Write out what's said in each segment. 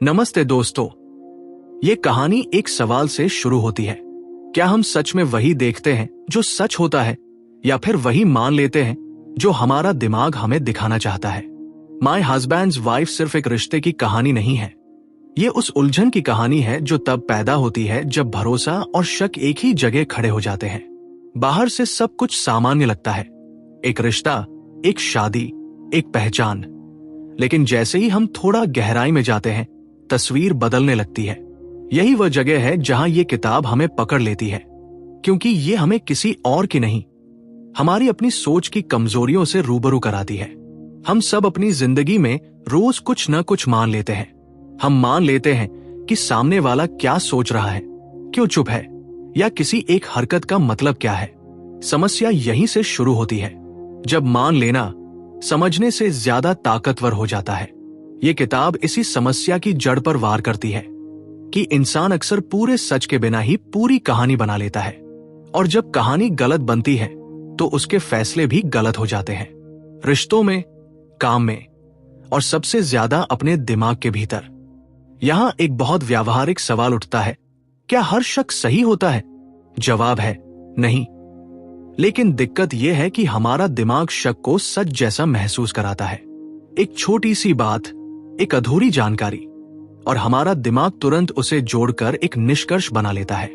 नमस्ते दोस्तों। ये कहानी एक सवाल से शुरू होती है। क्या हम सच में वही देखते हैं जो सच होता है, या फिर वही मान लेते हैं जो हमारा दिमाग हमें दिखाना चाहता है? माय हस्बैंड्स वाइफ सिर्फ एक रिश्ते की कहानी नहीं है। ये उस उलझन की कहानी है जो तब पैदा होती है जब भरोसा और शक एक ही जगह खड़े हो जाते हैं। बाहर से सब कुछ सामान्य लगता है, एक रिश्ता, एक शादी, एक पहचान। लेकिन जैसे ही हम थोड़ा गहराई में जाते हैं, तस्वीर बदलने लगती है। यही वह जगह है जहां ये किताब हमें पकड़ लेती है, क्योंकि ये हमें किसी और की नहीं, हमारी अपनी सोच की कमजोरियों से रूबरू कराती है। हम सब अपनी जिंदगी में रोज कुछ न कुछ मान लेते हैं। हम मान लेते हैं कि सामने वाला क्या सोच रहा है, क्यों चुप है, या किसी एक हरकत का मतलब क्या है। समस्या यहीं से शुरू होती है, जब मान लेना समझने से ज्यादा ताकतवर हो जाता है। ये किताब इसी समस्या की जड़ पर वार करती है कि इंसान अक्सर पूरे सच के बिना ही पूरी कहानी बना लेता है, और जब कहानी गलत बनती है तो उसके फैसले भी गलत हो जाते हैं। रिश्तों में, काम में, और सबसे ज्यादा अपने दिमाग के भीतर। यहां एक बहुत व्यावहारिक सवाल उठता है, क्या हर शख्स सही होता है? जवाब है नहीं। लेकिन दिक्कत यह है कि हमारा दिमाग शक को सच जैसा महसूस कराता है। एक छोटी सी बात, एक अधूरी जानकारी, और हमारा दिमाग तुरंत उसे जोड़कर एक निष्कर्ष बना लेता है।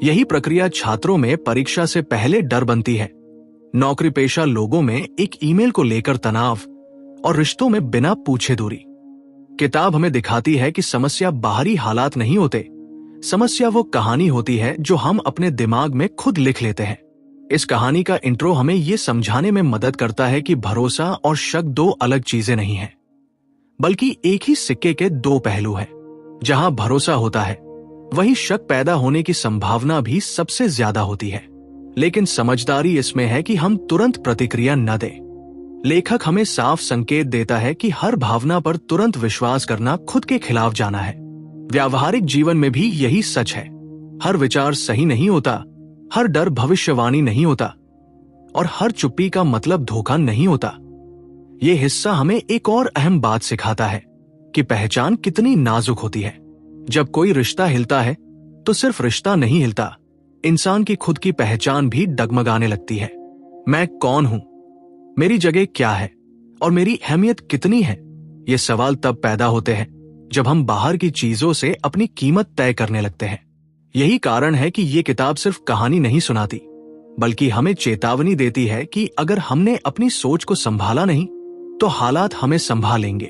यही प्रक्रिया छात्रों में परीक्षा से पहले डर बनती है, नौकरी पेशा लोगों में एक ईमेल को लेकर तनाव, और रिश्तों में बिना पूछे दूरी। किताब हमें दिखाती है कि समस्या बाहरी हालात नहीं होते, समस्या वो कहानी होती है जो हम अपने दिमाग में खुद लिख लेते हैं। इस कहानी का इंट्रो हमें यह समझाने में मदद करता है कि भरोसा और शक दो अलग चीजें नहीं हैं, बल्कि एक ही सिक्के के दो पहलू हैं। जहां भरोसा होता है, वही शक पैदा होने की संभावना भी सबसे ज्यादा होती है। लेकिन समझदारी इसमें है कि हम तुरंत प्रतिक्रिया न दें। लेखक हमें साफ संकेत देता है कि हर भावना पर तुरंत विश्वास करना खुद के खिलाफ जाना है। व्यावहारिक जीवन में भी यही सच है। हर विचार सही नहीं होता, हर डर भविष्यवाणी नहीं होता, और हर चुप्पी का मतलब धोखा नहीं होता। ये हिस्सा हमें एक और अहम बात सिखाता है कि पहचान कितनी नाजुक होती है। जब कोई रिश्ता हिलता है तो सिर्फ रिश्ता नहीं हिलता, इंसान की खुद की पहचान भी डगमगाने लगती है। मैं कौन हूं, मेरी जगह क्या है, और मेरी अहमियत कितनी है? ये सवाल तब पैदा होते हैं जब हम बाहर की चीजों से अपनी कीमत तय करने लगते हैं। यही कारण है कि ये किताब सिर्फ कहानी नहीं सुनाती, बल्कि हमें चेतावनी देती है कि अगर हमने अपनी सोच को संभाला नहीं तो हालात हमें संभालेंगे।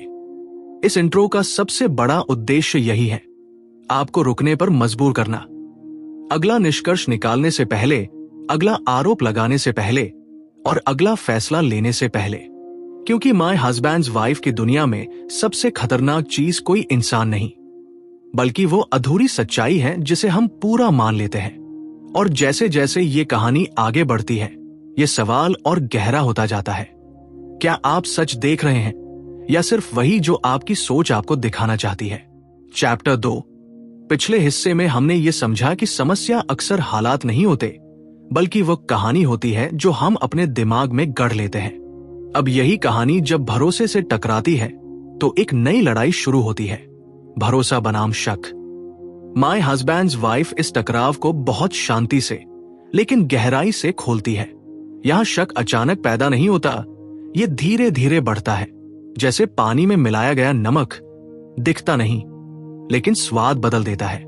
इस इंट्रो का सबसे बड़ा उद्देश्य यही है, आपको रुकने पर मजबूर करना। अगला निष्कर्ष निकालने से पहले, अगला आरोप लगाने से पहले, और अगला फैसला लेने से पहले। क्योंकि माय हस्बैंड्स वाइफ की दुनिया में सबसे खतरनाक चीज कोई इंसान नहीं, बल्कि वो अधूरी सच्चाई है जिसे हम पूरा मान लेते हैं। और जैसे जैसे ये कहानी आगे बढ़ती है, ये सवाल और गहरा होता जाता है। क्या आप सच देख रहे हैं, या सिर्फ वही जो आपकी सोच आपको दिखाना चाहती है? चैप्टर 2। पिछले हिस्से में हमने ये समझा कि समस्या अक्सर हालात नहीं होते, बल्कि वो कहानी होती है जो हम अपने दिमाग में गढ़ लेते हैं। अब यही कहानी जब भरोसे से टकराती है तो एक नई लड़ाई शुरू होती है, भरोसा बनाम शक। माय हस्बैंड्स वाइफ इस टकराव को बहुत शांति से लेकिन गहराई से खोलती है। यहां शक अचानक पैदा नहीं होता, ये धीरे धीरे बढ़ता है, जैसे पानी में मिलाया गया नमक। दिखता नहीं, लेकिन स्वाद बदल देता है,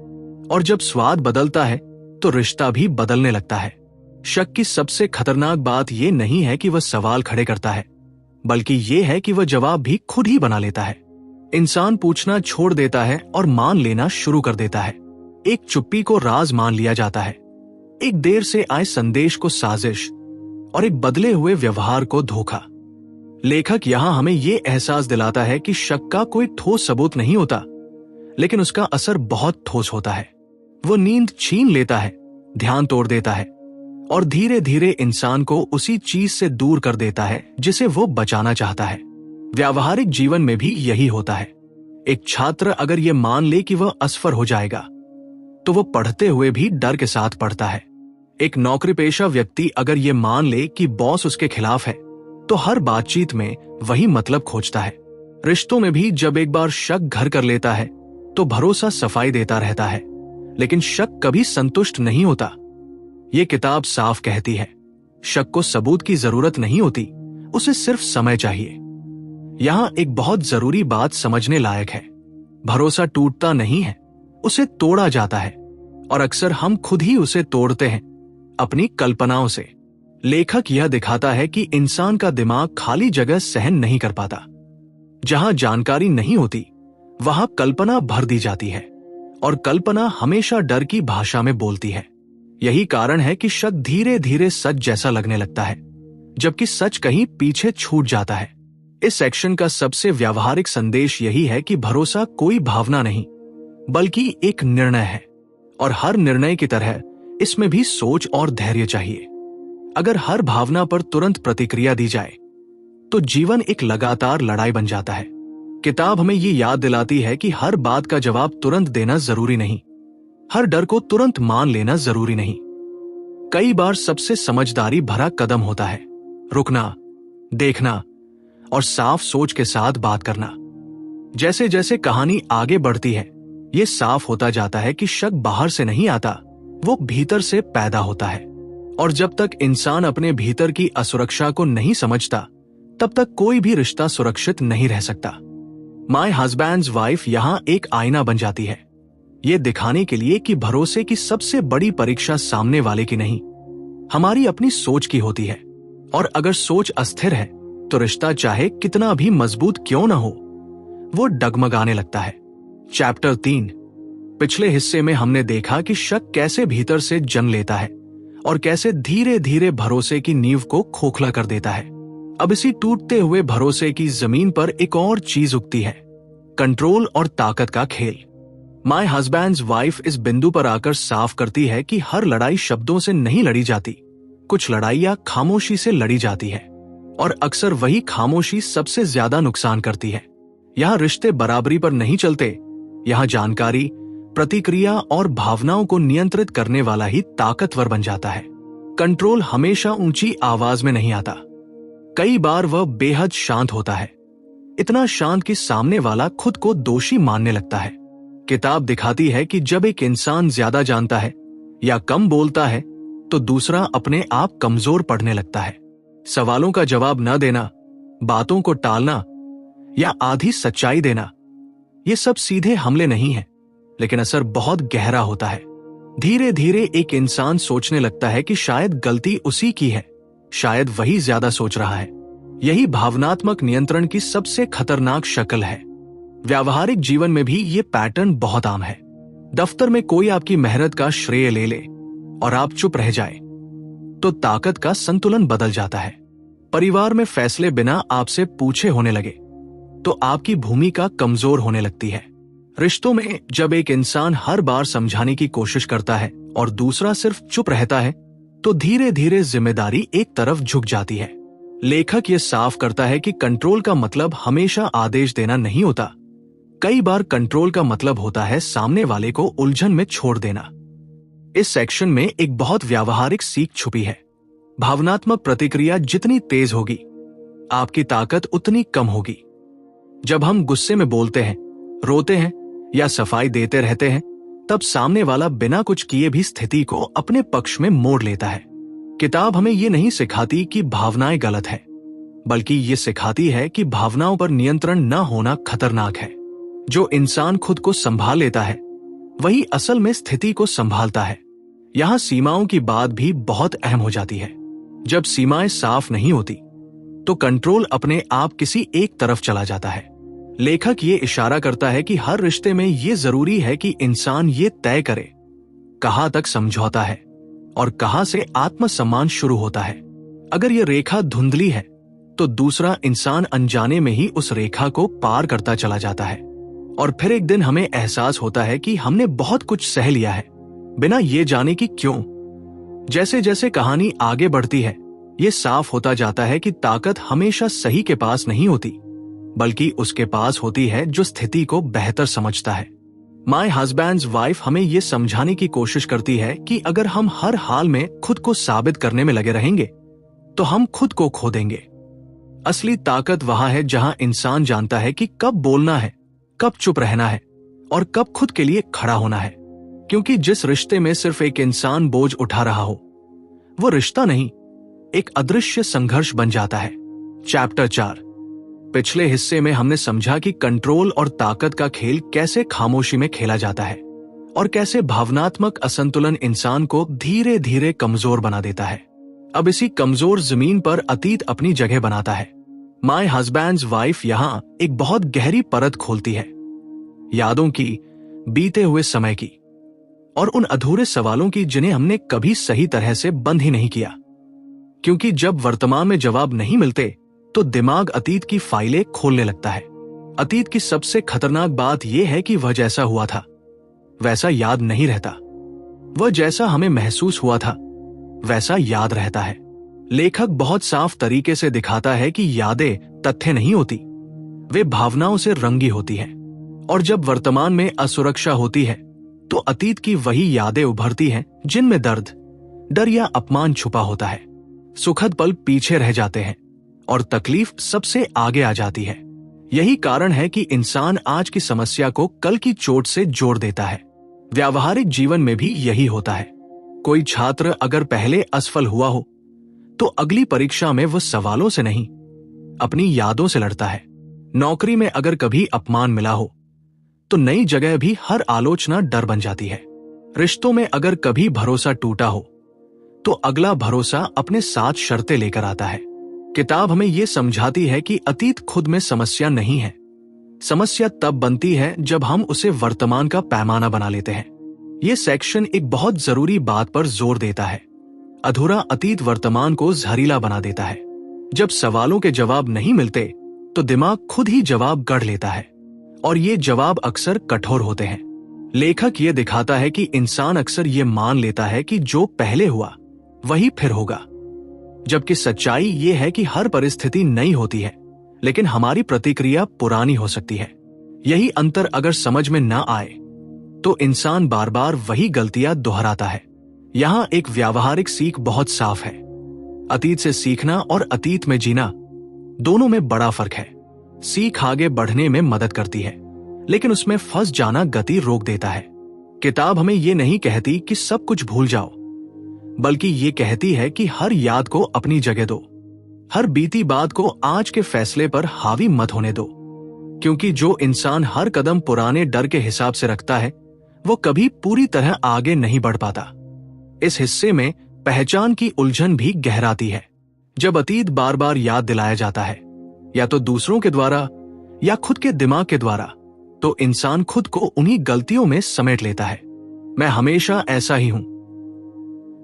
और जब स्वाद बदलता है तो रिश्ता भी बदलने लगता है। शक की सबसे खतरनाक बात यह नहीं है कि वह सवाल खड़े करता है, बल्कि यह है कि वह जवाब भी खुद ही बना लेता है। इंसान पूछना छोड़ देता है और मान लेना शुरू कर देता है। एक चुप्पी को राज मान लिया जाता है, एक देर से आए संदेश को साजिश, और एक बदले हुए व्यवहार को धोखा। लेखक यहां हमें यह एहसास दिलाता है कि शक का कोई ठोस सबूत नहीं होता, लेकिन उसका असर बहुत ठोस होता है। वो नींद छीन लेता है, ध्यान तोड़ देता है, और धीरे धीरे इंसान को उसी चीज से दूर कर देता है जिसे वो बचाना चाहता है। व्यावहारिक जीवन में भी यही होता है। एक छात्र अगर ये मान ले कि वह असफल हो जाएगा, तो वो पढ़ते हुए भी डर के साथ पढ़ता है। एक नौकरी पेशा व्यक्ति अगर ये मान ले कि बॉस उसके खिलाफ है, तो हर बातचीत में वही मतलब खोजता है। रिश्तों में भी जब एक बार शक घर कर लेता है, तो भरोसा सफाई देता रहता है, लेकिन शक कभी संतुष्ट नहीं होता। ये किताब साफ कहती है, शक को सबूत की जरूरत नहीं होती, उसे सिर्फ समय चाहिए। यहां एक बहुत जरूरी बात समझने लायक है। भरोसा टूटता नहीं है, उसे तोड़ा जाता है, और अक्सर हम खुद ही उसे तोड़ते हैं अपनी कल्पनाओं से। लेखक यह दिखाता है कि इंसान का दिमाग खाली जगह सहन नहीं कर पाता। जहां जानकारी नहीं होती, वहां कल्पना भर दी जाती है, और कल्पना हमेशा डर की भाषा में बोलती है। यही कारण है कि शक धीरे धीरे सच जैसा लगने लगता है, जबकि सच कहीं पीछे छूट जाता है। इस सेक्शन का सबसे व्यावहारिक संदेश यही है कि भरोसा कोई भावना नहीं, बल्कि एक निर्णय है, और हर निर्णय की तरह इसमें भी सोच और धैर्य चाहिए। अगर हर भावना पर तुरंत प्रतिक्रिया दी जाए, तो जीवन एक लगातार लड़ाई बन जाता है। किताब हमें ये याद दिलाती है कि हर बात का जवाब तुरंत देना जरूरी नहीं, हर डर को तुरंत मान लेना जरूरी नहीं। कई बार सबसे समझदारी भरा कदम होता है रुकना, देखना और साफ सोच के साथ बात करना। जैसे जैसे कहानी आगे बढ़ती है, ये साफ होता जाता है कि शक बाहर से नहीं आता, वो भीतर से पैदा होता है। और जब तक इंसान अपने भीतर की असुरक्षा को नहीं समझता, तब तक कोई भी रिश्ता सुरक्षित नहीं रह सकता। माय हस्बैंड्स वाइफ यहां एक आईना बन जाती है, ये दिखाने के लिए कि भरोसे की सबसे बड़ी परीक्षा सामने वाले की नहीं, हमारी अपनी सोच की होती है। और अगर सोच अस्थिर है, तो रिश्ता चाहे कितना भी मजबूत क्यों न हो, वो डगमगाने लगता है। चैप्टर 3। पिछले हिस्से में हमने देखा कि शक कैसे भीतर से जन्म लेता है और कैसे धीरे धीरे भरोसे की नींव को खोखला कर देता है। अब इसी टूटते हुए भरोसे की जमीन पर एक और चीज उगती है, कंट्रोल और ताकत का खेल। माय हस्बैंड्स वाइफ इस बिंदु पर आकर साफ करती है कि हर लड़ाई शब्दों से नहीं लड़ी जाती, कुछ लड़ाइयां खामोशी से लड़ी जाती है, और अक्सर वही खामोशी सबसे ज्यादा नुकसान करती है। यहाँ रिश्ते बराबरी पर नहीं चलते, यहाँ जानकारी, प्रतिक्रिया और भावनाओं को नियंत्रित करने वाला ही ताकतवर बन जाता है। कंट्रोल हमेशा ऊंची आवाज में नहीं आता, कई बार वह बेहद शांत होता है, इतना शांत कि सामने वाला खुद को दोषी मानने लगता है। किताब दिखाती है कि जब एक इंसान ज्यादा जानता है या कम बोलता है, तो दूसरा अपने आप कमजोर पड़ने लगता है। सवालों का जवाब न देना, बातों को टालना या आधी सच्चाई देना, ये सब सीधे हमले नहीं है, लेकिन असर बहुत गहरा होता है। धीरे धीरे एक इंसान सोचने लगता है कि शायद गलती उसी की है, शायद वही ज्यादा सोच रहा है। यही भावनात्मक नियंत्रण की सबसे खतरनाक शक्ल है। व्यावहारिक जीवन में भी ये पैटर्न बहुत आम है। दफ्तर में कोई आपकी मेहनत का श्रेय ले ले और आप चुप रह जाए, तो ताकत का संतुलन बदल जाता है। परिवार में फैसले बिना आपसे पूछे होने लगे, तो आपकी भूमिका कमजोर होने लगती है। रिश्तों में जब एक इंसान हर बार समझाने की कोशिश करता है और दूसरा सिर्फ चुप रहता है, तो धीरे धीरे जिम्मेदारी एक तरफ झुक जाती है। लेखक ये साफ करता है कि कंट्रोल का मतलब हमेशा आदेश देना नहीं होता। कई बार कंट्रोल का मतलब होता है सामने वाले को उलझन में छोड़ देना। इस सेक्शन में एक बहुत व्यावहारिक सीख छुपी है। भावनात्मक प्रतिक्रिया जितनी तेज होगी, आपकी ताकत उतनी कम होगी। जब हम गुस्से में बोलते हैं, रोते हैं या सफाई देते रहते हैं, तब सामने वाला बिना कुछ किए भी स्थिति को अपने पक्ष में मोड़ लेता है। किताब हमें ये नहीं सिखाती कि भावनाएं गलत है, बल्कि ये सिखाती है कि भावनाओं पर नियंत्रण न होना खतरनाक है। जो इंसान खुद को संभाल लेता है, वही असल में स्थिति को संभालता है। यहाँ सीमाओं की बात भी बहुत अहम हो जाती है। जब सीमाएं साफ नहीं होती, तो कंट्रोल अपने आप किसी एक तरफ चला जाता है। लेखक ये इशारा करता है कि हर रिश्ते में ये जरूरी है कि इंसान ये तय करे कहाँ तक समझौता है और कहाँ से आत्मसम्मान शुरू होता है। अगर ये रेखा धुंधली है, तो दूसरा इंसान अनजाने में ही उस रेखा को पार करता चला जाता है, और फिर एक दिन हमें एहसास होता है कि हमने बहुत कुछ सह लिया है, बिना ये जाने कि क्यों। जैसे जैसे कहानी आगे बढ़ती है, ये साफ होता जाता है कि ताकत हमेशा सही के पास नहीं होती, बल्कि उसके पास होती है जो स्थिति को बेहतर समझता है। माय हस्बैंड्स वाइफ हमें ये समझाने की कोशिश करती है कि अगर हम हर हाल में खुद को साबित करने में लगे रहेंगे, तो हम खुद को खो देंगे। असली ताकत वहां है जहां इंसान जानता है कि कब बोलना है, कब चुप रहना है और कब खुद के लिए खड़ा होना है। क्योंकि जिस रिश्ते में सिर्फ एक इंसान बोझ उठा रहा हो, वो रिश्ता नहीं, एक अदृश्य संघर्ष बन जाता है। चैप्टर 4। पिछले हिस्से में हमने समझा कि कंट्रोल और ताकत का खेल कैसे खामोशी में खेला जाता है और कैसे भावनात्मक असंतुलन इंसान को धीरे धीरे कमजोर बना देता है। अब इसी कमजोर जमीन पर अतीत अपनी जगह बनाता है। माय हस्बैंड्स वाइफ यहां एक बहुत गहरी परत खोलती है, यादों की, बीते हुए समय की और उन अधूरे सवालों की जिन्हें हमने कभी सही तरह से बंद ही नहीं किया। क्योंकि जब वर्तमान में जवाब नहीं मिलते तो दिमाग अतीत की फाइलें खोलने लगता है। अतीत की सबसे खतरनाक बात यह है कि वह जैसा हुआ था वैसा याद नहीं रहता। वह जैसा हमें महसूस हुआ था वैसा याद रहता है। लेखक बहुत साफ तरीके से दिखाता है कि यादें तथ्य नहीं होती, वे भावनाओं से रंगी होती हैं। और जब वर्तमान में असुरक्षा होती है तो अतीत की वही यादें उभरती हैं जिनमें दर्द, डर या अपमान छुपा होता है। सुखद पल पीछे रह जाते हैं और तकलीफ सबसे आगे आ जाती है। यही कारण है कि इंसान आज की समस्या को कल की चोट से जोड़ देता है। व्यावहारिक जीवन में भी यही होता है। कोई छात्र अगर पहले असफल हुआ हो तो अगली परीक्षा में वह सवालों से नहीं, अपनी यादों से लड़ता है। नौकरी में अगर कभी अपमान मिला हो तो नई जगह भी हर आलोचना डर बन जाती है। रिश्तों में अगर कभी भरोसा टूटा हो तो अगला भरोसा अपने साथ शर्तें लेकर आता है। किताब हमें यह समझाती है कि अतीत खुद में समस्या नहीं है। समस्या तब बनती है जब हम उसे वर्तमान का पैमाना बना लेते हैं। यह सेक्शन एक बहुत जरूरी बात पर जोर देता है। अधूरा अतीत वर्तमान को जहरीला बना देता है। जब सवालों के जवाब नहीं मिलते तो दिमाग खुद ही जवाब गढ़ लेता है और ये जवाब अक्सर कठोर होते हैं। लेखक ये दिखाता है कि इंसान अक्सर ये मान लेता है कि जो पहले हुआ वही फिर होगा, जबकि सच्चाई ये है कि हर परिस्थिति नई होती है लेकिन हमारी प्रतिक्रिया पुरानी हो सकती है। यही अंतर अगर समझ में न आए तो इंसान बार बार वही गलतियां दोहराता है। यहां एक व्यावहारिक सीख बहुत साफ है। अतीत से सीखना और अतीत में जीना दोनों में बड़ा फर्क है। सीख आगे बढ़ने में मदद करती है लेकिन उसमें फंस जाना गति रोक देता है। किताब हमें ये नहीं कहती कि सब कुछ भूल जाओ, बल्कि ये कहती है कि हर याद को अपनी जगह दो, हर बीती बात को आज के फैसले पर हावी मत होने दो। क्योंकि जो इंसान हर कदम पुराने डर के हिसाब से रखता है वो कभी पूरी तरह आगे नहीं बढ़ पाता। इस हिस्से में पहचान की उलझन भी गहराती है। जब अतीत बार बार याद दिलाया जाता है, या तो दूसरों के द्वारा या खुद के दिमाग के द्वारा, तो इंसान खुद को उन्हीं गलतियों में समेट लेता है। मैं हमेशा ऐसा ही हूं,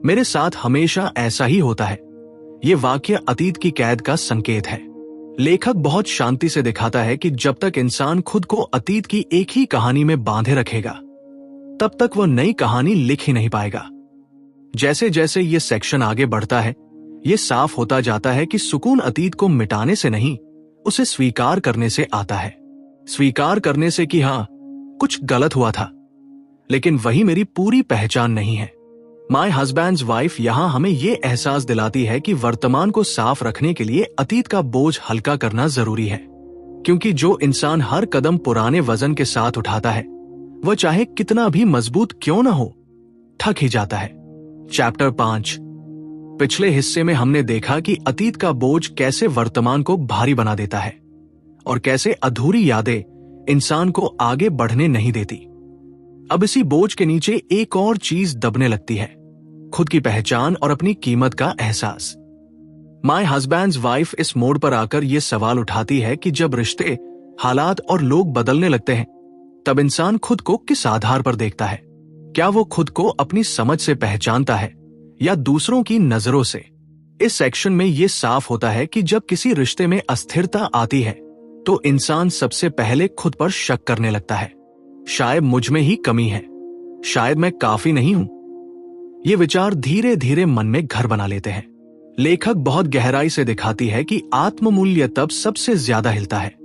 मेरे साथ हमेशा ऐसा ही होता है। ये वाक्य अतीत की कैद का संकेत है। लेखक बहुत शांति से दिखाता है कि जब तक इंसान खुद को अतीत की एक ही कहानी में बांधे रखेगा तब तक वह नई कहानी लिख ही नहीं पाएगा। जैसे जैसे ये सेक्शन आगे बढ़ता है ये साफ होता जाता है कि सुकून अतीत को मिटाने से नहीं, उसे स्वीकार करने से आता है। स्वीकार करने से कि हाँ, कुछ गलत हुआ था लेकिन वही मेरी पूरी पहचान नहीं है। माय हस्बैंड्स वाइफ यहां हमें यह एहसास दिलाती है कि वर्तमान को साफ रखने के लिए अतीत का बोझ हल्का करना जरूरी है। क्योंकि जो इंसान हर कदम पुराने वजन के साथ उठाता है वह चाहे कितना भी मजबूत क्यों न हो, थक ही जाता है। चैप्टर 5। पिछले हिस्से में हमने देखा कि अतीत का बोझ कैसे वर्तमान को भारी बना देता है और कैसे अधूरी यादें इंसान को आगे बढ़ने नहीं देती। अब इसी बोझ के नीचे एक और चीज दबने लगती है, खुद की पहचान और अपनी कीमत का एहसास। माय हस्बैंड्स वाइफ इस मोड़ पर आकर यह सवाल उठाती है कि जब रिश्ते, हालात और लोग बदलने लगते हैं तब इंसान खुद को किस आधार पर देखता है? क्या वो खुद को अपनी समझ से पहचानता है या दूसरों की नजरों से? इस सेक्शन में यह साफ होता है कि जब किसी रिश्ते में अस्थिरता आती है तो इंसान सबसे पहले खुद पर शक करने लगता है। शायद मुझ में ही कमी है, शायद मैं काफी नहीं हूं। ये विचार धीरे धीरे मन में घर बना लेते हैं। लेखक बहुत गहराई से दिखाती है कि आत्ममूल्य तब सबसे ज्यादा हिलता है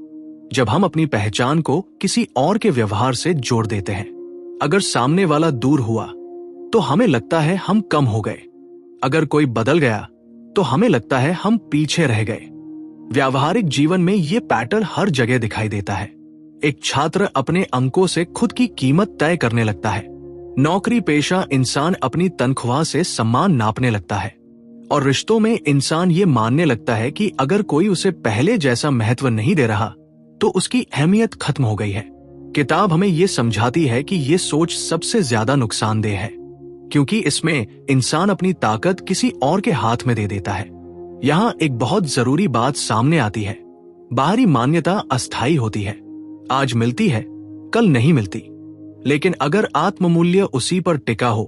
जब हम अपनी पहचान को किसी और के व्यवहार से जोड़ देते हैं। अगर सामने वाला दूर हुआ तो हमें लगता है हम कम हो गए, अगर कोई बदल गया तो हमें लगता है हम पीछे रह गए। व्यावहारिक जीवन में ये पैटर्न हर जगह दिखाई देता है। एक छात्र अपने अंकों से खुद की कीमत तय करने लगता है। नौकरी पेशा इंसान अपनी तनख्वाह से सम्मान नापने लगता है। और रिश्तों में इंसान ये मानने लगता है कि अगर कोई उसे पहले जैसा महत्व नहीं दे रहा तो उसकी अहमियत खत्म हो गई है। किताब हमें ये समझाती है कि ये सोच सबसे ज्यादा नुकसानदेह है, क्योंकि इसमें इंसान अपनी ताकत किसी और के हाथ में दे देता है। यहाँ एक बहुत जरूरी बात सामने आती है। बाहरी मान्यता अस्थायी होती है, आज मिलती है, कल नहीं मिलती। लेकिन अगर आत्ममूल्य उसी पर टिका हो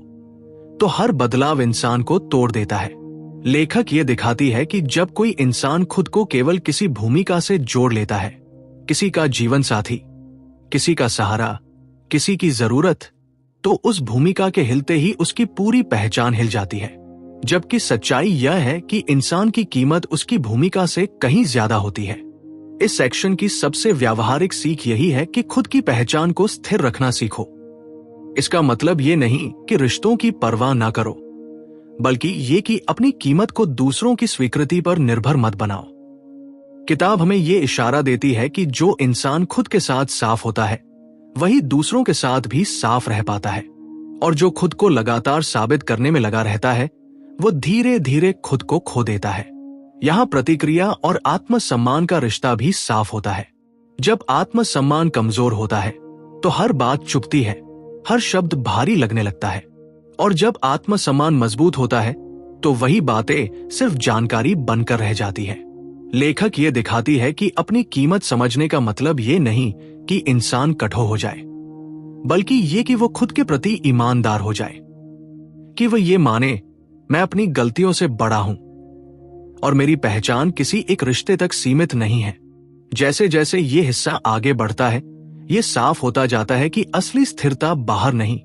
तो हर बदलाव इंसान को तोड़ देता है। लेखक ये दिखाती है कि जब कोई इंसान खुद को केवल किसी भूमिका से जोड़ लेता है, किसी का जीवन साथी, किसी का सहारा, किसी की जरूरत, तो उस भूमिका के हिलते ही उसकी पूरी पहचान हिल जाती है। जबकि सच्चाई यह है कि इंसान की कीमत उसकी भूमिका से कहीं ज्यादा होती है। इस सेक्शन की सबसे व्यावहारिक सीख यही है कि खुद की पहचान को स्थिर रखना सीखो। इसका मतलब ये नहीं कि रिश्तों की परवाह ना करो, बल्कि ये कि अपनी कीमत को दूसरों की स्वीकृति पर निर्भर मत बनाओ। किताब हमें ये इशारा देती है कि जो इंसान खुद के साथ साफ होता है वही दूसरों के साथ भी साफ रह पाता है, और जो खुद को लगातार साबित करने में लगा रहता है वो धीरे धीरे खुद को खो देता है। यहाँ प्रतिक्रिया और आत्मसम्मान का रिश्ता भी साफ होता है। जब आत्मसम्मान कमजोर होता है तो हर बात चुभती है, हर शब्द भारी लगने लगता है, और जब आत्मसम्मान मजबूत होता है तो वही बातें सिर्फ जानकारी बनकर रह जाती है। लेखक ये दिखाती है कि अपनी कीमत समझने का मतलब ये नहीं कि इंसान कठोर हो जाए, बल्कि ये कि वो खुद के प्रति ईमानदार हो जाए, कि वो ये माने मैं अपनी गलतियों से बड़ा हूं और मेरी पहचान किसी एक रिश्ते तक सीमित नहीं है। जैसे जैसे ये हिस्सा आगे बढ़ता है ये साफ होता जाता है कि असली स्थिरता बाहर नहीं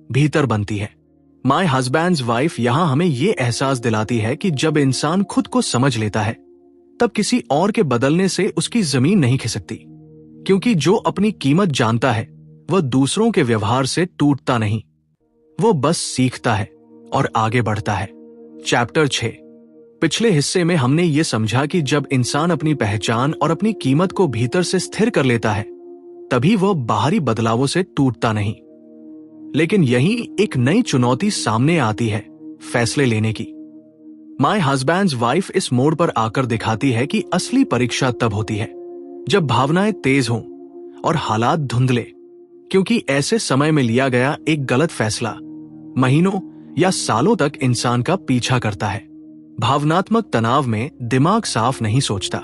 भीतर बनती है। माय हस्बैंड्स वाइफ यहां हमें ये एहसास दिलाती है कि जब इंसान खुद को समझ लेता है तब किसी और के बदलने से उसकी जमीन नहीं खिसकती, क्योंकि जो अपनी कीमत जानता है वह दूसरों के व्यवहार से टूटता नहीं, वो बस सीखता है और आगे बढ़ता है। चैप्टर 6। पिछले हिस्से में हमने ये समझा कि जब इंसान अपनी पहचान और अपनी कीमत को भीतर से स्थिर कर लेता है तभी वह बाहरी बदलावों से टूटता नहीं। लेकिन यही एक नई चुनौती सामने आती है, फैसले लेने की। माय हस्बैंड्स वाइफ इस मोड़ पर आकर दिखाती है कि असली परीक्षा तब होती है जब भावनाएं तेज हों और हालात धुंधले, क्योंकि ऐसे समय में लिया गया एक गलत फैसला महीनों या सालों तक इंसान का पीछा करता है। भावनात्मक तनाव में दिमाग साफ नहीं सोचता,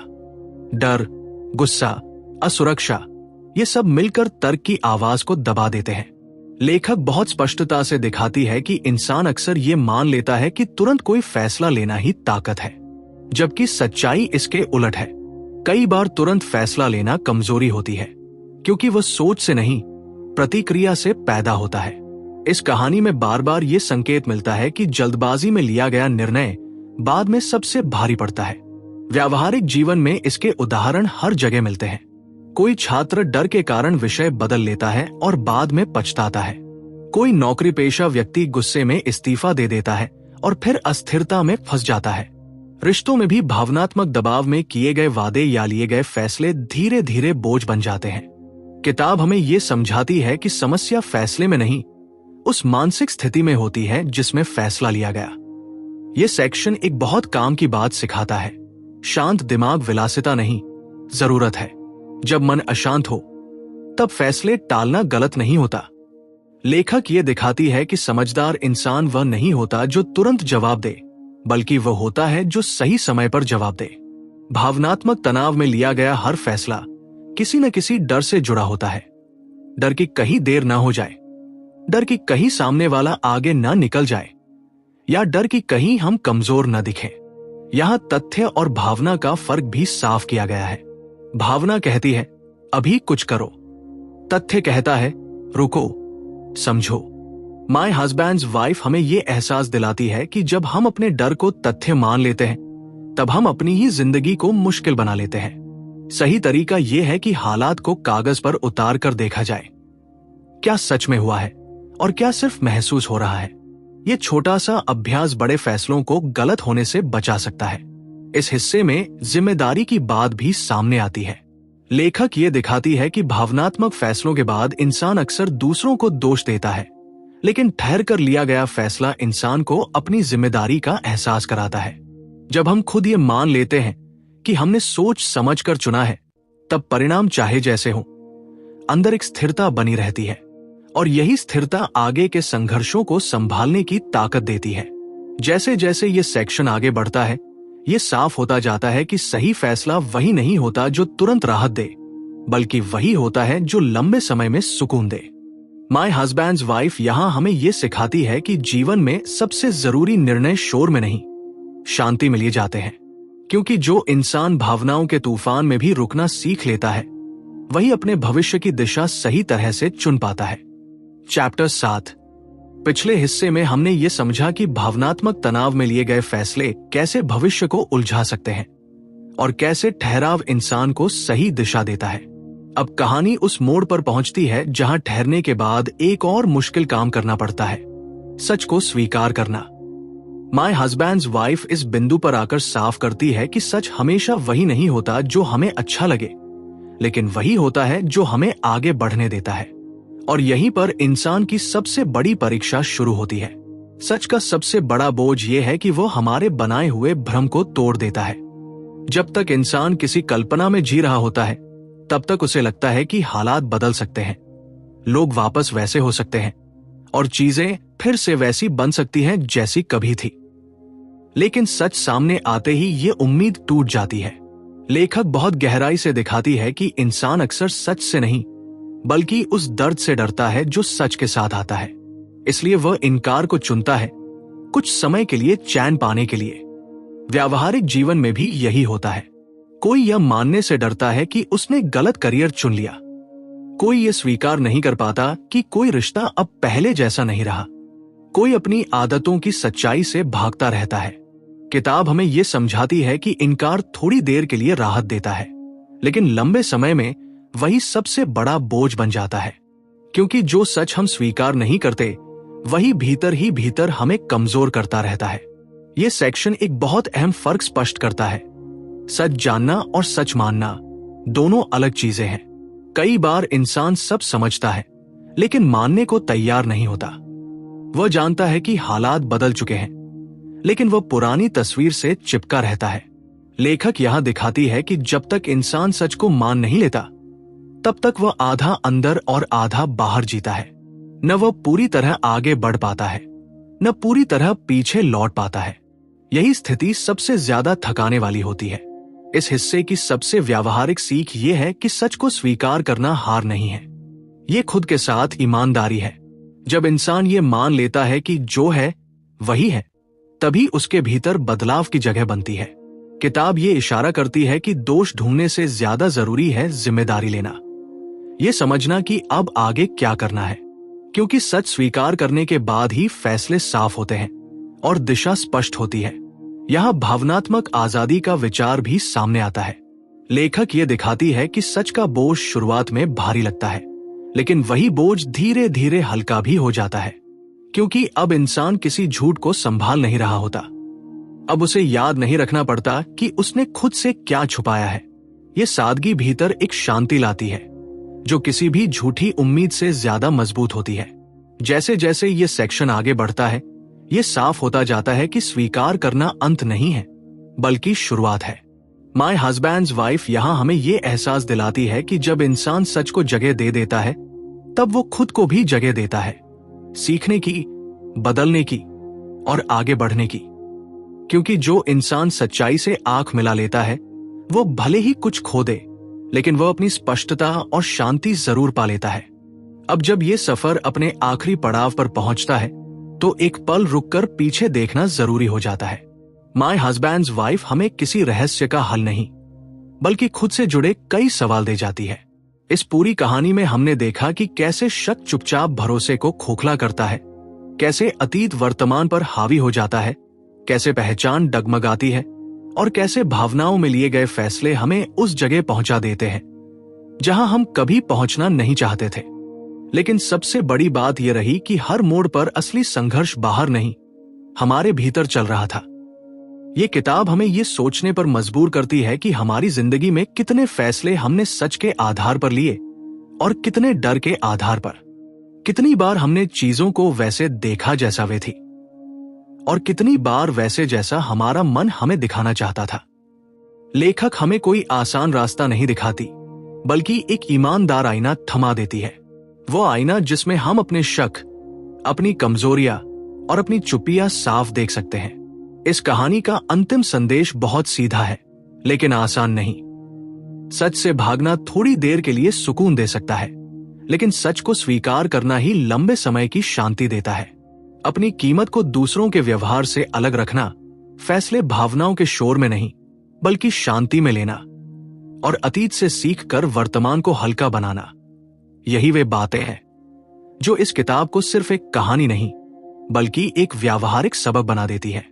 डर, गुस्सा, असुरक्षा ये सब मिलकर तर्क की आवाज को दबा देते हैं। लेखक बहुत स्पष्टता से दिखाती है कि इंसान अक्सर ये मान लेता है कि तुरंत कोई फैसला लेना ही ताकत है, जबकि सच्चाई इसके उलट है। कई बार तुरंत फैसला लेना कमजोरी होती है, क्योंकि वह सोच से नहीं प्रतिक्रिया से पैदा होता है। इस कहानी में बार बार ये संकेत मिलता है कि जल्दबाजी में लिया गया निर्णय बाद में सबसे भारी पड़ता है। व्यावहारिक जीवन में इसके उदाहरण हर जगह मिलते हैं। कोई छात्र डर के कारण विषय बदल लेता है और बाद में पछताता है। कोई नौकरी पेशा व्यक्ति गुस्से में इस्तीफा दे देता है और फिर अस्थिरता में फंस जाता है। रिश्तों में भी भावनात्मक दबाव में किए गए वादे या लिए गए फैसले धीरे धीरे बोझ बन जाते हैं। किताब हमें ये समझाती है कि समस्या फैसले में नहीं, उस मानसिक स्थिति में होती है जिसमें फैसला लिया गया। ये सेक्शन एक बहुत काम की बात सिखाता है। शांत दिमाग विलासिता नहीं, जरूरत है। जब मन अशांत हो तब फैसले टालना गलत नहीं होता। लेखक ये दिखाती है कि समझदार इंसान वह नहीं होता जो तुरंत जवाब दे, बल्कि वह होता है जो सही समय पर जवाब दे। भावनात्मक तनाव में लिया गया हर फैसला किसी न किसी डर से जुड़ा होता है। डर की कहीं देर ना हो जाए, डर की कहीं सामने वाला आगे ना निकल जाए, या डर की कहीं हम कमजोर न दिखें। यहां तथ्य और भावना का फर्क भी साफ किया गया है। भावना कहती है अभी कुछ करो, तथ्य कहता है रुको, समझो। माय हस्बैंड्स वाइफ हमें यह एहसास दिलाती है कि जब हम अपने डर को तथ्य मान लेते हैं तब हम अपनी ही जिंदगी को मुश्किल बना लेते हैं। सही तरीका यह है कि हालात को कागज पर उतार कर देखा जाए, क्या सच में हुआ है और क्या सिर्फ महसूस हो रहा है। यह छोटा सा अभ्यास बड़े फैसलों को गलत होने से बचा सकता है। इस हिस्से में जिम्मेदारी की बात भी सामने आती है। लेखक ये दिखाती है कि भावनात्मक फैसलों के बाद इंसान अक्सर दूसरों को दोष देता है, लेकिन ठहर कर लिया गया फैसला इंसान को अपनी जिम्मेदारी का एहसास कराता है। जब हम खुद ये मान लेते हैं कि हमने सोच समझ कर चुना है, तब परिणाम चाहे जैसे हो, अंदर एक स्थिरता बनी रहती है, और यही स्थिरता आगे के संघर्षों को संभालने की ताकत देती है। जैसे जैसे ये सेक्शन आगे बढ़ता है, ये साफ होता जाता है कि सही फैसला वही नहीं होता जो तुरंत राहत दे, बल्कि वही होता है जो लंबे समय में सुकून दे। माय हस्बैंड्स वाइफ यहां हमें ये सिखाती है कि जीवन में सबसे जरूरी निर्णय शोर में नहीं, शांति में लिए जाते हैं, क्योंकि जो इंसान भावनाओं के तूफान में भी रुकना सीख लेता है, वही अपने भविष्य की दिशा सही तरह से चुन पाता है। चैप्टर 7। पिछले हिस्से में हमने ये समझा कि भावनात्मक तनाव में लिए गए फैसले कैसे भविष्य को उलझा सकते हैं और कैसे ठहराव इंसान को सही दिशा देता है। अब कहानी उस मोड़ पर पहुंचती है जहां ठहरने के बाद एक और मुश्किल काम करना पड़ता है, सच को स्वीकार करना। माय हस्बैंड्स वाइफ इस बिंदु पर आकर साफ करती है कि सच हमेशा वही नहीं होता जो हमें अच्छा लगे, लेकिन वही होता है जो हमें आगे बढ़ने देता है। और यहीं पर इंसान की सबसे बड़ी परीक्षा शुरू होती है। सच का सबसे बड़ा बोझ यह है कि वो हमारे बनाए हुए भ्रम को तोड़ देता है। जब तक इंसान किसी कल्पना में जी रहा होता है, तब तक उसे लगता है कि हालात बदल सकते हैं, लोग वापस वैसे हो सकते हैं और चीजें फिर से वैसी बन सकती हैं जैसी कभी थी। लेकिन सच सामने आते ही ये उम्मीद टूट जाती है। लेखक बहुत गहराई से दिखाती है कि इंसान अक्सर सच से नहीं, बल्कि उस दर्द से डरता है जो सच के साथ आता है। इसलिए वह इनकार को चुनता है, कुछ समय के लिए चैन पाने के लिए। व्यावहारिक जीवन में भी यही होता है। कोई यह मानने से डरता है कि उसने गलत करियर चुन लिया। कोई यह स्वीकार नहीं कर पाता कि कोई रिश्ता अब पहले जैसा नहीं रहा। कोई अपनी आदतों की सच्चाई से भागता रहता है। किताब हमें यह समझाती है कि इनकार थोड़ी देर के लिए राहत देता है, लेकिन लंबे समय में वही सबसे बड़ा बोझ बन जाता है, क्योंकि जो सच हम स्वीकार नहीं करते, वही भीतर ही भीतर हमें कमजोर करता रहता है। यह सेक्शन एक बहुत अहम फर्क स्पष्ट करता है। सच जानना और सच मानना दोनों अलग चीजें हैं। कई बार इंसान सब समझता है, लेकिन मानने को तैयार नहीं होता। वह जानता है कि हालात बदल चुके हैं, लेकिन वह पुरानी तस्वीर से चिपका रहता है। लेखक यहां दिखाती है कि जब तक इंसान सच को मान नहीं लेता, तब तक वह आधा अंदर और आधा बाहर जीता है। न वह पूरी तरह आगे बढ़ पाता है, न पूरी तरह पीछे लौट पाता है। यही स्थिति सबसे ज्यादा थकाने वाली होती है। इस हिस्से की सबसे व्यावहारिक सीख ये है कि सच को स्वीकार करना हार नहीं है, ये खुद के साथ ईमानदारी है। जब इंसान ये मान लेता है कि जो है वही है, तभी उसके भीतर बदलाव की जगह बनती है। किताब ये इशारा करती है कि दोष ढूंढने से ज्यादा जरूरी है जिम्मेदारी लेना, ये समझना कि अब आगे क्या करना है, क्योंकि सच स्वीकार करने के बाद ही फैसले साफ होते हैं और दिशा स्पष्ट होती है। यहाँ भावनात्मक आजादी का विचार भी सामने आता है। लेखक ये दिखाती है कि सच का बोझ शुरुआत में भारी लगता है, लेकिन वही बोझ धीरे धीरे हल्का भी हो जाता है, क्योंकि अब इंसान किसी झूठ को संभाल नहीं रहा होता। अब उसे याद नहीं रखना पड़ता कि उसने खुद से क्या छुपाया है। ये सादगी भीतर एक शांति लाती है, जो किसी भी झूठी उम्मीद से ज्यादा मजबूत होती है। जैसे जैसे ये सेक्शन आगे बढ़ता है, ये साफ होता जाता है कि स्वीकार करना अंत नहीं है, बल्कि शुरुआत है। माय हस्बैंड्स वाइफ यहां हमें ये एहसास दिलाती है कि जब इंसान सच को जगह दे देता है, तब वो खुद को भी जगह देता है, सीखने की, बदलने की और आगे बढ़ने की। क्योंकि जो इंसान सच्चाई से आंख मिला लेता है, वो भले ही कुछ खो दे, लेकिन वो अपनी स्पष्टता और शांति जरूर पा लेता है। अब जब ये सफर अपने आखिरी पड़ाव पर पहुंचता है, तो एक पल रुककर पीछे देखना जरूरी हो जाता है। माय हस्बैंड्स वाइफ हमें किसी रहस्य का हल नहीं, बल्कि खुद से जुड़े कई सवाल दे जाती है। इस पूरी कहानी में हमने देखा कि कैसे शक चुपचाप भरोसे को खोखला करता है, कैसे अतीत वर्तमान पर हावी हो जाता है, कैसे पहचान डगमगाती है और कैसे भावनाओं में लिए गए फैसले हमें उस जगह पहुंचा देते हैं जहां हम कभी पहुंचना नहीं चाहते थे। लेकिन सबसे बड़ी बात यह रही कि हर मोड़ पर असली संघर्ष बाहर नहीं, हमारे भीतर चल रहा था। ये किताब हमें ये सोचने पर मजबूर करती है कि हमारी जिंदगी में कितने फैसले हमने सच के आधार पर लिए और कितने डर के आधार पर। कितनी बार हमने चीजों को वैसे देखा जैसा वे थी और कितनी बार वैसे जैसा हमारा मन हमें दिखाना चाहता था। लेखक हमें कोई आसान रास्ता नहीं दिखाती, बल्कि एक ईमानदार आईना थमा देती है। वो आईना जिसमें हम अपने शक, अपनी कमजोरियां और अपनी चुप्पियां साफ देख सकते हैं। इस कहानी का अंतिम संदेश बहुत सीधा है, लेकिन आसान नहीं। सच से भागना थोड़ी देर के लिए सुकून दे सकता है, लेकिन सच को स्वीकार करना ही लंबे समय की शांति देता है। अपनी कीमत को दूसरों के व्यवहार से अलग रखना, फैसले भावनाओं के शोर में नहीं बल्कि शांति में लेना और अतीत से सीख कर वर्तमान को हल्का बनाना, यही वे बातें हैं जो इस किताब को सिर्फ एक कहानी नहीं बल्कि एक व्यावहारिक सबक बना देती है।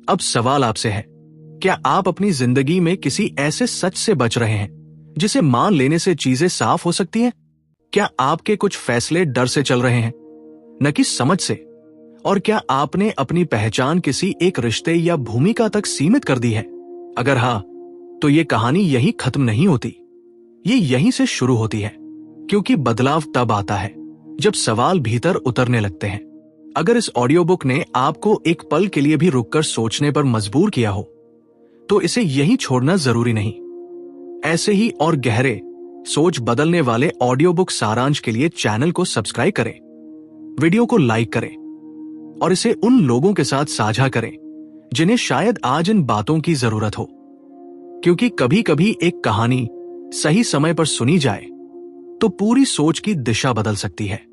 अब सवाल आपसे है, क्या आप अपनी जिंदगी में किसी ऐसे सच से बच रहे हैं जिसे मान लेने से चीजें साफ हो सकती हैं? क्या आपके कुछ फैसले डर से चल रहे हैं, न कि समझ से? और क्या आपने अपनी पहचान किसी एक रिश्ते या भूमिका तक सीमित कर दी है? अगर हाँ, तो ये कहानी यहीं खत्म नहीं होती, ये यहीं से शुरू होती है, क्योंकि बदलाव तब आता है जब सवाल भीतर उतरने लगते हैं। अगर इस ऑडियो बुक ने आपको एक पल के लिए भी रुककर सोचने पर मजबूर किया हो, तो इसे यहीं छोड़ना जरूरी नहीं। ऐसे ही और गहरे, सोच बदलने वाले ऑडियो बुक सारांश के लिए चैनल को सब्सक्राइब करें, वीडियो को लाइक करें और इसे उन लोगों के साथ साझा करें जिन्हें शायद आज इन बातों की जरूरत हो। क्योंकि कभी कभी एक कहानी सही समय पर सुनी जाए तो पूरी सोच की दिशा बदल सकती है।